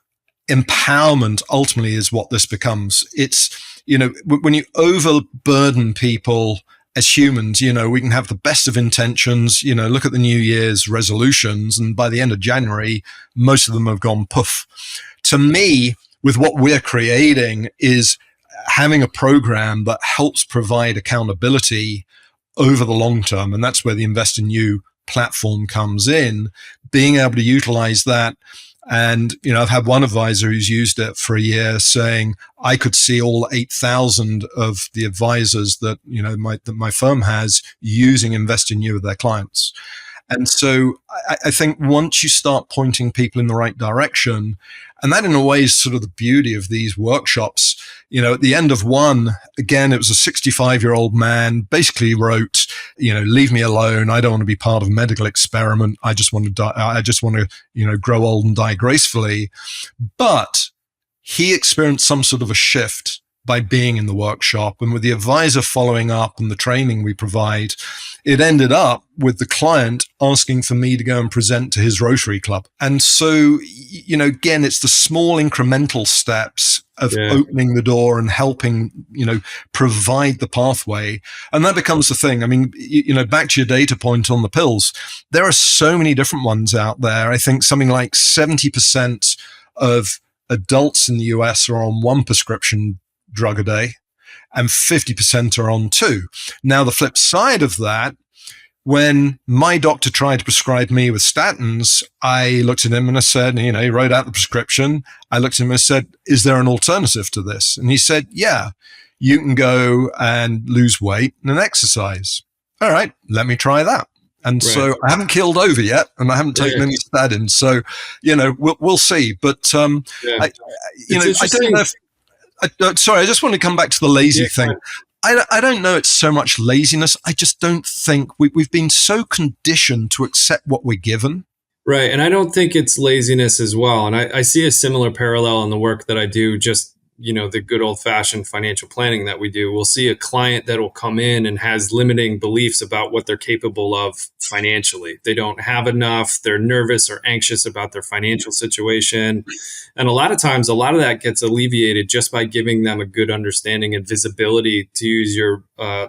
empowerment ultimately is what this becomes. It's, when you overburden people as humans, we can have the best of intentions, look at the New Year's resolutions, and by the end of January, most of them have gone poof. To me, with what we're creating is having a program that helps provide accountability over the long term. And that's where the Invest in You platform comes in, being able to utilize that. And, I've had one advisor who's used it for a year saying, I could see all 8,000 of the advisors that, that my firm has using Invest in You with their clients. And so I think once you start pointing people in the right direction, and that in a way is sort of the beauty of these workshops, at the end of one, again, it was a 65-year-old man basically wrote, leave me alone. I don't want to be part of a medical experiment. I just want to die. I just want to, grow old and die gracefully. But he experienced some sort of a shift by being in the workshop. And with the advisor following up and the training we provide, it ended up with the client asking for me to go and present to his Rotary Club. And so, again, it's the small incremental steps of opening the door and helping, provide the pathway. And that becomes the thing. I mean, back to your data point on the pills, there are so many different ones out there. I think something like 70% of adults in the US are on one prescription drug a day, and 50% are on two. Now, the flip side of that, when my doctor tried to prescribe me with statins, I looked at him and I said, he wrote out the prescription. I looked at him and said, is there an alternative to this? And he said, yeah, you can go and lose weight and exercise. All right, let me try that. And so I haven't keeled over yet, and I haven't taken any statins. So, we'll see. But, I don't know if, sorry, I just want to come back to the lazy thing. I don't know it's so much laziness. I just don't think we've been so conditioned to accept what we're given. Right. And I don't think it's laziness as well. And I see a similar parallel in the work that I do, just, the good old fashioned financial planning that we do. We'll see a client that will come in and has limiting beliefs about what they're capable of financially. They don't have enough. They're nervous or anxious about their financial situation. And a lot of times, a lot of that gets alleviated just by giving them a good understanding and visibility, to use your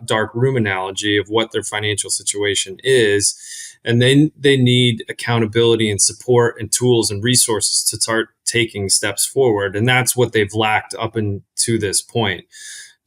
dark room analogy, of what their financial situation is. And then they need accountability and support and tools and resources to start taking steps forward. And that's what they've lacked up until this point.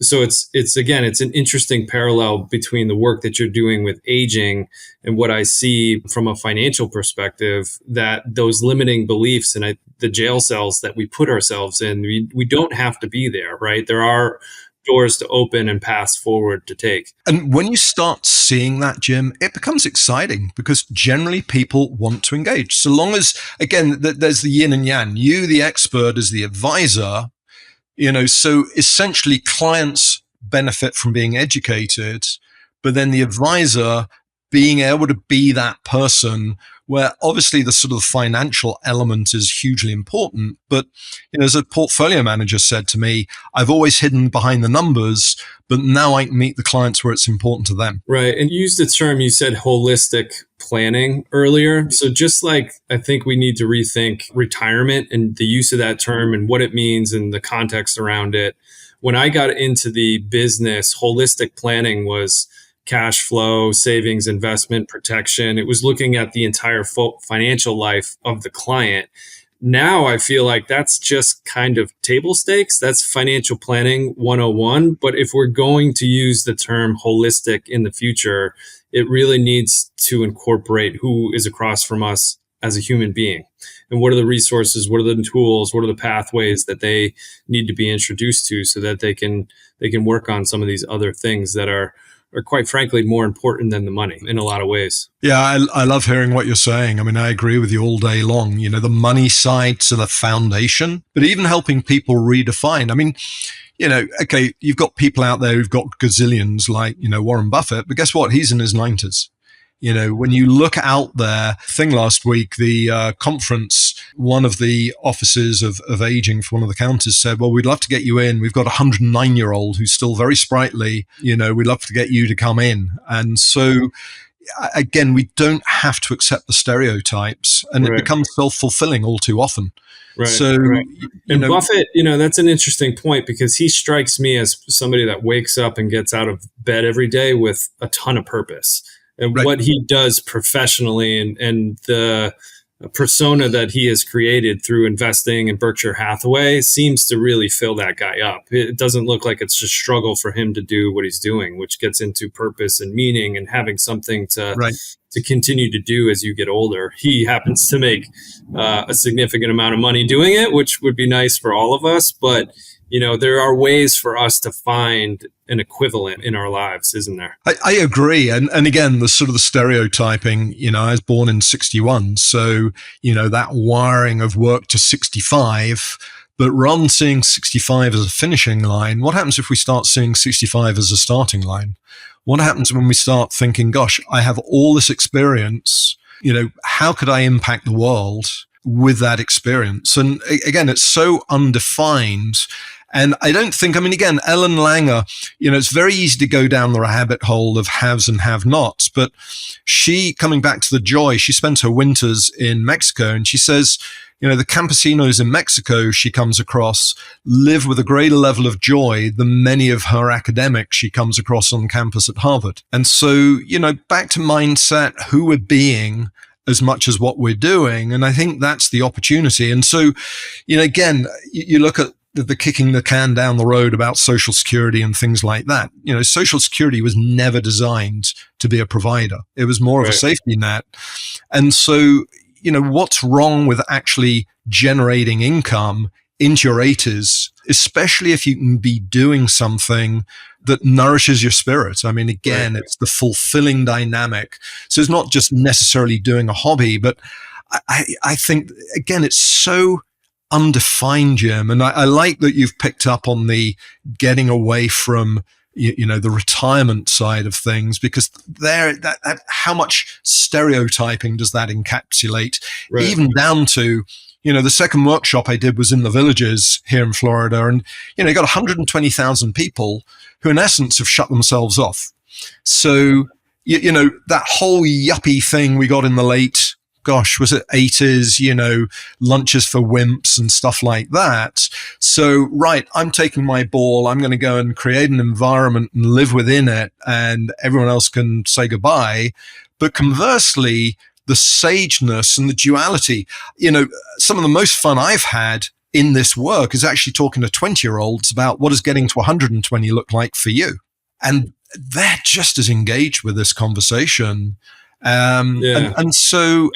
So it's an interesting parallel between the work that you're doing with aging and what I see from a financial perspective, that those limiting beliefs and the jail cells that we put ourselves in, we don't have to be there, right? There are doors to open and paths forward to take. And when you start seeing that, Jim, it becomes exciting, because generally people want to engage. So long as, again, there's the yin and yang, you, the expert, as the advisor, so essentially clients benefit from being educated, but then the advisor being able to be that person where obviously the sort of financial element is hugely important. But, as a portfolio manager said to me, I've always hidden behind the numbers, but now I can meet the clients where it's important to them. Right. And you used the term, you said holistic planning earlier. So just like, I think we need to rethink retirement and the use of that term and what it means and the context around it. When I got into the business, holistic planning was cash flow, savings, investment, protection. It was looking at the entire financial life of the client. Now I feel like that's just kind of table stakes. That's financial planning 101. But if we're going to use the term holistic in the future, it really needs to incorporate who is across from us as a human being. And what are the resources? What are the tools? What are the pathways that they need to be introduced to so that they can work on some of these other things that are quite frankly more important than the money in a lot of ways. Yeah, I love hearing what you're saying. I mean, I agree with you all day long. The money side to the foundation, but even helping people redefine. I mean, okay, you've got people out there who've got gazillions like, Warren Buffett, but guess what? He's in his 90s. When you look out there, thing last week, the conference, one of the offices of aging for one of the counters said, well, we'd love to get you in. We've got a 109-year-old who's still very sprightly. We'd love to get you to come in. And so, again, we don't have to accept the stereotypes, and it becomes self-fulfilling all too often. Right. So, and Buffett, that's an interesting point, because he strikes me as somebody that wakes up and gets out of bed every day with a ton of purpose. And what he does professionally and the persona that he has created through investing in Berkshire Hathaway seems to really fill that guy up. It doesn't look like it's just struggle for him to do what he's doing, which gets into purpose and meaning and having something to continue to do as you get older. He happens to make a significant amount of money doing it, which would be nice for all of us. But there are ways for us to find an equivalent in our lives, isn't there? I agree. And again, the sort of the stereotyping, I was born in 61. So, that wiring of work to 65, but rather than seeing 65 as a finishing line, what happens if we start seeing 65 as a starting line? What happens when we start thinking, gosh, I have all this experience, how could I impact the world with that experience? And again, it's so undefined. And I don't think, I mean, again, Ellen Langer, it's very easy to go down the rabbit hole of haves and have-nots, but she, coming back to the joy, she spent her winters in Mexico, and she says, the campesinos in Mexico she comes across live with a greater level of joy than many of her academics she comes across on campus at Harvard. And so, back to mindset, who we're being as much as what we're doing. And I think that's the opportunity. And so, again, you look at the kicking the can down the road about Social Security and things like that. Social Security was never designed to be a provider. It was more of a safety net. And so, what's wrong with actually generating income into your 80s, especially if you can be doing something that nourishes your spirit? I mean, again, it's the fulfilling dynamic. So it's not just necessarily doing a hobby, but I think, again, it's so undefined, Jim. And I like that you've picked up on the getting away from, the retirement side of things, because that how much stereotyping does that encapsulate, even down to, the second workshop I did was in the villages here in Florida, and, you got 120,000 people who in essence have shut themselves off. So, that whole yuppie thing we got in the late, was it 80s, lunches for wimps and stuff like that. So, I'm taking my ball, I'm going to go and create an environment and live within it, and everyone else can say goodbye. But conversely, the sageness and the duality, some of the most fun I've had in this work is actually talking to 20-year-olds about what does getting to 120 look like for you. And they're just as engaged with this conversation. And so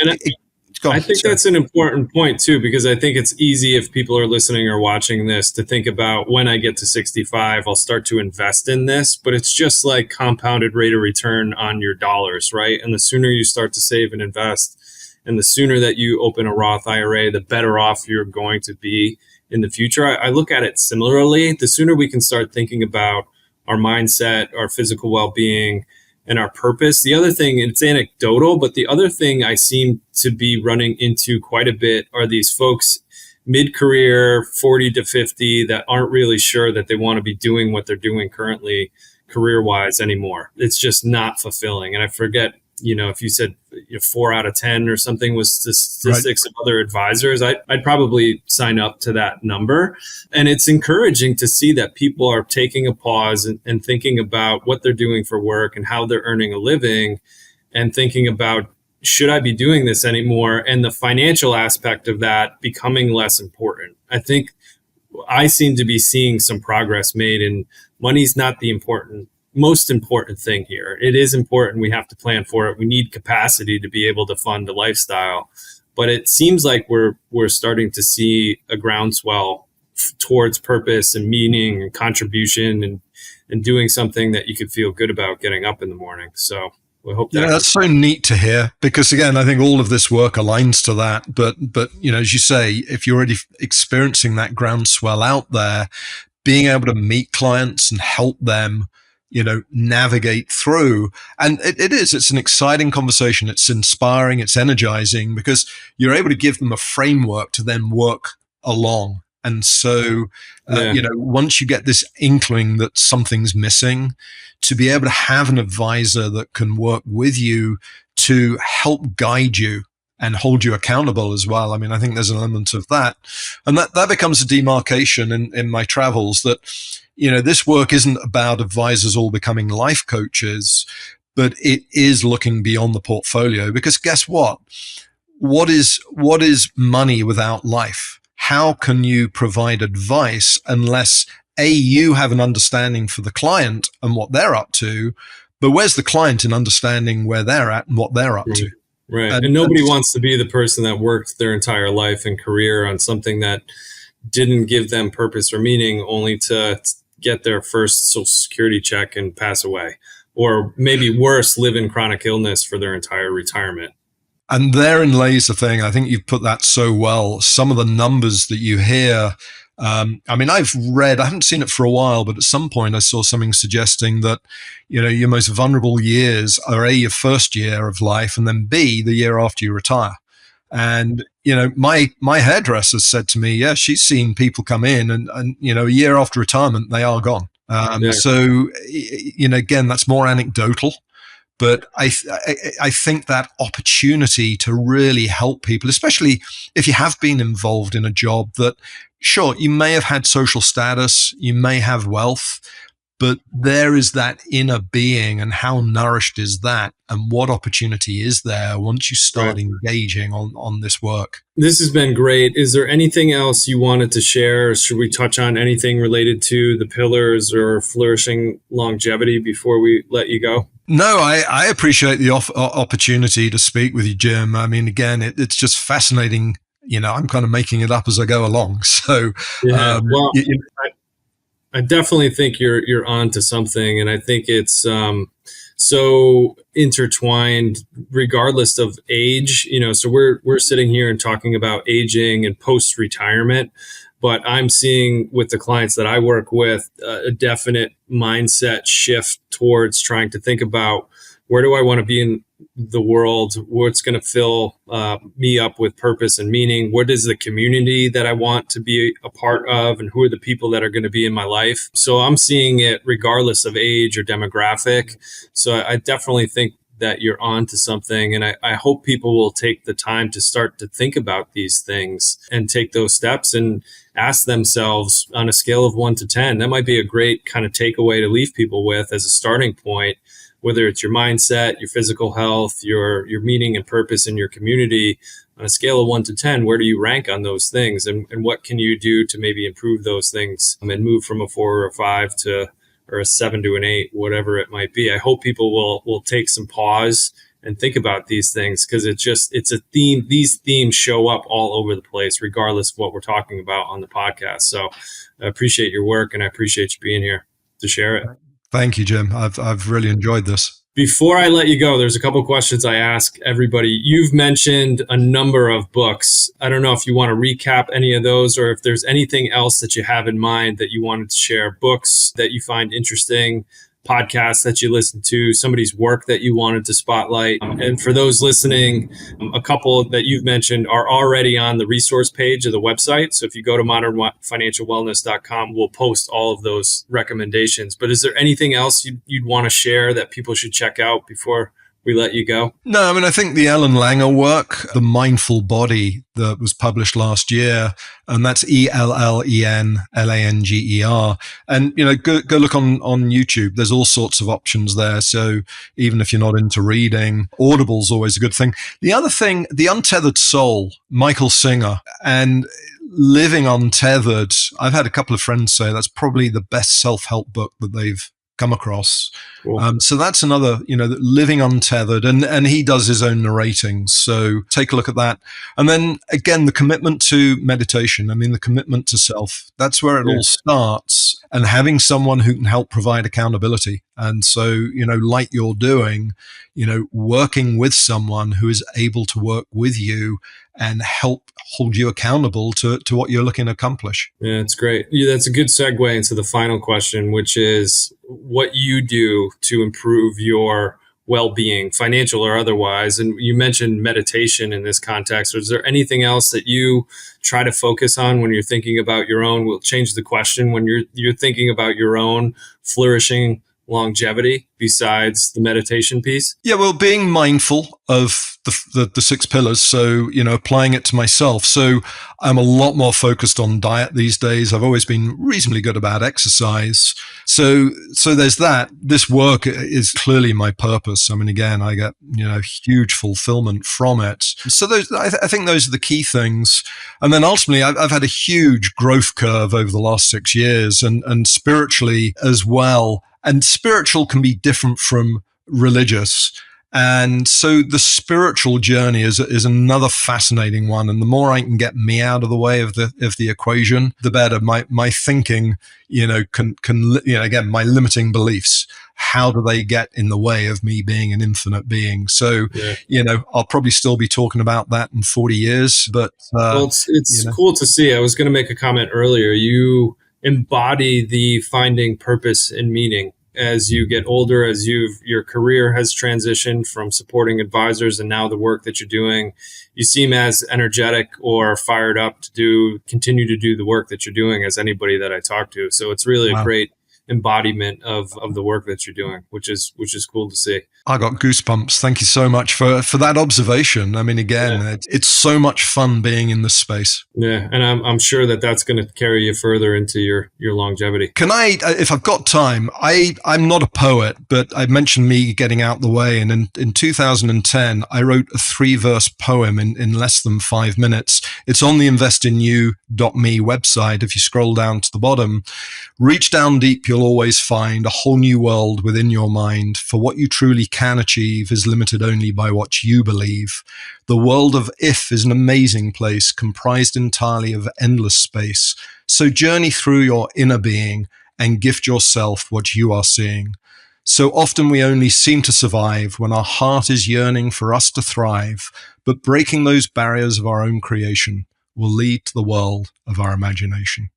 I think that's an important point too, because I think it's easy if people are listening or watching this to think about, when I get to 65, I'll start to invest in this, but it's just like compounded rate of return on your dollars, right? And the sooner you start to save and invest, and the sooner that you open a Roth IRA, the better off you're going to be in the future. I look at it similarly. The sooner we can start thinking about our mindset, our physical well-being, and our purpose. The other thing, it's anecdotal, but the other thing I seem to be running into quite a bit are these folks mid-career, 40 to 50, that aren't really sure that they want to be doing what they're doing currently career-wise anymore. It's just not fulfilling. And I forget, if you said 4 out of 10 or something was the statistics of other advisors, I'd probably sign up to that number. And it's encouraging to see that people are taking a pause and thinking about what they're doing for work and how they're earning a living, and thinking about, should I be doing this anymore? And the financial aspect of that becoming less important. I think I seem to be seeing some progress made, and money's not the most important thing here. It is important. We have to plan for it. We need capacity to be able to fund a lifestyle. But it seems like we're starting to see a groundswell towards purpose and meaning and contribution, and doing something that you could feel good about getting up in the morning. So we hope that. Yeah, that's so neat to hear, because again, I think all of this work aligns to that. But as you say, if you're already experiencing that groundswell out there, being able to meet clients and help them navigate through. And it's an exciting conversation. It's inspiring. It's energizing, because you're able to give them a framework to then work along. And so, once you get this inkling that something's missing, to be able to have an advisor that can work with you to help guide you and hold you accountable as well. I mean, I think there's an element of that. And that becomes a demarcation in my travels, that this work isn't about advisors all becoming life coaches, but it is looking beyond the portfolio. Because guess what? What is money without life? How can you provide advice unless you have an understanding for the client and what they're up to, but where's the client in understanding where they're at and what they're up to? Right. And nobody wants to be the person that worked their entire life and career on something that didn't give them purpose or meaning, only to get their first Social Security check and pass away, or maybe worse, live in chronic illness for their entire retirement. And therein lays the thing. I think you've put that so well. Some of the numbers that you hear, I haven't seen it for a while, but at some point I saw something suggesting that, your most vulnerable years are A, your first year of life, and then B, the year after you retire. And, my hairdresser said to me, yeah, she's seen people come in and a year after retirement, they are gone. Yeah. So, again, that's more anecdotal. But I think that opportunity to really help people, especially if you have been involved in a job that, sure, you may have had social status, you may have wealth, but there is that inner being, and how nourished is that? And what opportunity is there once you start engaging on this work? This has been great. Is there anything else you wanted to share? Should we touch on anything related to the pillars or flourishing longevity before we let you go? No, I appreciate the opportunity to speak with you, Jim. I mean, again, it's just fascinating. I'm kind of making it up as I go along. So, yeah, I definitely think you're on to something, and I think it's so intertwined, regardless of age. So we're sitting here and talking about aging and post-retirement, but I'm seeing with the clients that I work with a definite mindset shift towards trying to think about, where do I want to be in the world? What's going to fill me up with purpose and meaning? What is the community that I want to be a part of? And who are the people that are going to be in my life? So I'm seeing it regardless of age or demographic. So I definitely think that you're on to something. And I hope people will take the time to start to think about these things and take those steps and ask themselves on a scale of 1 to 10. That might be a great kind of takeaway to leave people with as a starting point. Whether it's your mindset, your physical health, your meaning and purpose in your community, on a scale of 1 to 10, where do you rank on those things? And what can you do to maybe improve those things and move from a 4 or a 5 or a 7 to an 8, whatever it might be. I hope people will take some pause and think about these things, because it's a theme. These themes show up all over the place, regardless of what we're talking about on the podcast. So I appreciate your work, and I appreciate you being here to share it. Thank you, Jim. I've really enjoyed this. Before I let you go, there's a couple questions I ask everybody. You've mentioned a number of books. I don't know if you want to recap any of those, or if there's anything else that you have in mind that you wanted to share, books that you find interesting, podcasts that you listen to, somebody's work that you wanted to spotlight. And for those listening, a couple that you've mentioned are already on the resource page of the website. So if you go to modernfinancialwellness.com, we'll post all of those recommendations. But is there anything else you'd want to share that people should check out before we let you go? No, I mean, I think the Ellen Langer work, The Mindful Body, that was published last year, and that's ELLENLANGER. And, go look on YouTube. There's all sorts of options there. So even if you're not into reading, Audible's always a good thing. The other thing, The Untethered Soul, Michael Singer, and Living Untethered. I've had a couple of friends say that's probably the best self-help book that they've come across. Cool. So that's another, Living Untethered, and he does his own narrating. So take a look at that. And then again, the commitment to meditation. I mean, the commitment to self, that's where it all starts, and having someone who can help provide accountability. And so, like you're doing, working with someone who is able to work with you and help hold you accountable to what you're looking to accomplish. Yeah, it's great. Yeah, that's a good segue into the final question, which is what you do to improve your well-being, financial or otherwise. And you mentioned meditation in this context. Is there anything else that you try to focus on when you're thinking about your own? We'll change the question. When you're thinking about your own flourishing longevity besides the meditation piece? Yeah, well, being mindful of the 6 pillars. So, applying it to myself. So I'm a lot more focused on diet these days. I've always been reasonably good about exercise. So there's that. This work is clearly my purpose. I mean, again, I get, huge fulfillment from it. So I think those are the key things. And then ultimately, I've had a huge growth curve over the last 6 years, and spiritually as well. And spiritual can be different from religious. And so the spiritual journey is another fascinating one. And the more I can get me out of the way of the equation, the better. My thinking, can again, my limiting beliefs, how do they get in the way of me being an infinite being? So, I'll probably still be talking about that in 40 years, but, well, it's cool to see. I was going to make a comment earlier. You embody the finding purpose and meaning as you get older, as your career has transitioned from supporting advisors and now the work that you're doing, you seem as energetic or fired up to continue to do the work that you're doing as anybody that I talk to. So it's really a Wow. great embodiment of the work that you're doing, which is cool to see. I got goosebumps. Thank you so much for that observation. I mean, again, it's so much fun being in this space. Yeah, and I'm sure that that's going to carry you further into your longevity. Can I, if I've got time, I'm not a poet, but I mentioned me getting out the way. And in 2010, I wrote a 3-verse poem in less than 5 minutes. It's on the investinyou.me website. If you scroll down to the bottom, reach down deep, you'll always find a whole new world within your mind. For what you truly can achieve is limited only by what you believe. The world of if is an amazing place, comprised entirely of endless space. So journey through your inner being and gift yourself what you are seeing. So often we only seem to survive when our heart is yearning for us to thrive, but breaking those barriers of our own creation will lead to the world of our imagination.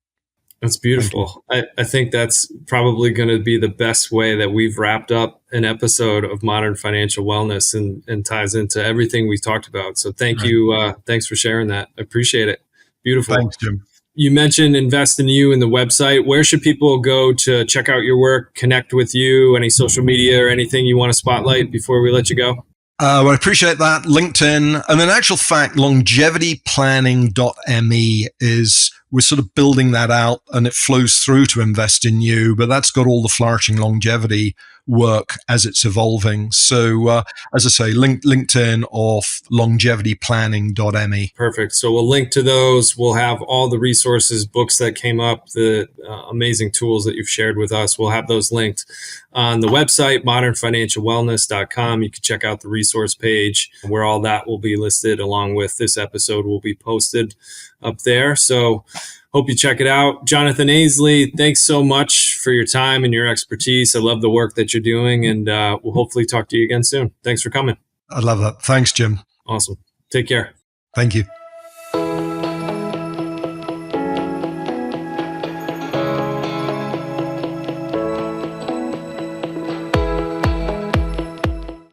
That's beautiful. I think that's probably going to be the best way that we've wrapped up an episode of Modern Financial Wellness and ties into everything we talked about. So thank you. Thanks for sharing that. I appreciate it. Beautiful. Thanks, Jim. You mentioned Invest in You in the website. Where should people go to check out your work, connect with you, any social media or anything you want to spotlight before we let you go? Well, I appreciate that. LinkedIn. And in actual fact, longevityplanning.me is, we're sort of building that out and it flows through to Invest in You, but that's got all the flourishing longevity work as it's evolving. So, as I say, LinkedIn or longevityplanning.me. Perfect. So we'll link to those. We'll have all the resources, books that came up, the amazing tools that you've shared with us. We'll have those linked on the website, modernfinancialwellness.com. You can check out the resource page where all that will be listed, along with this episode will be posted up there. So hope you check it out. Jonathan Ainsley, thanks so much for your time and your expertise. I love the work that you're doing, and we'll hopefully talk to you again soon. Thanks for coming. I love that. Thanks, Jim. Awesome. Take care. Thank you.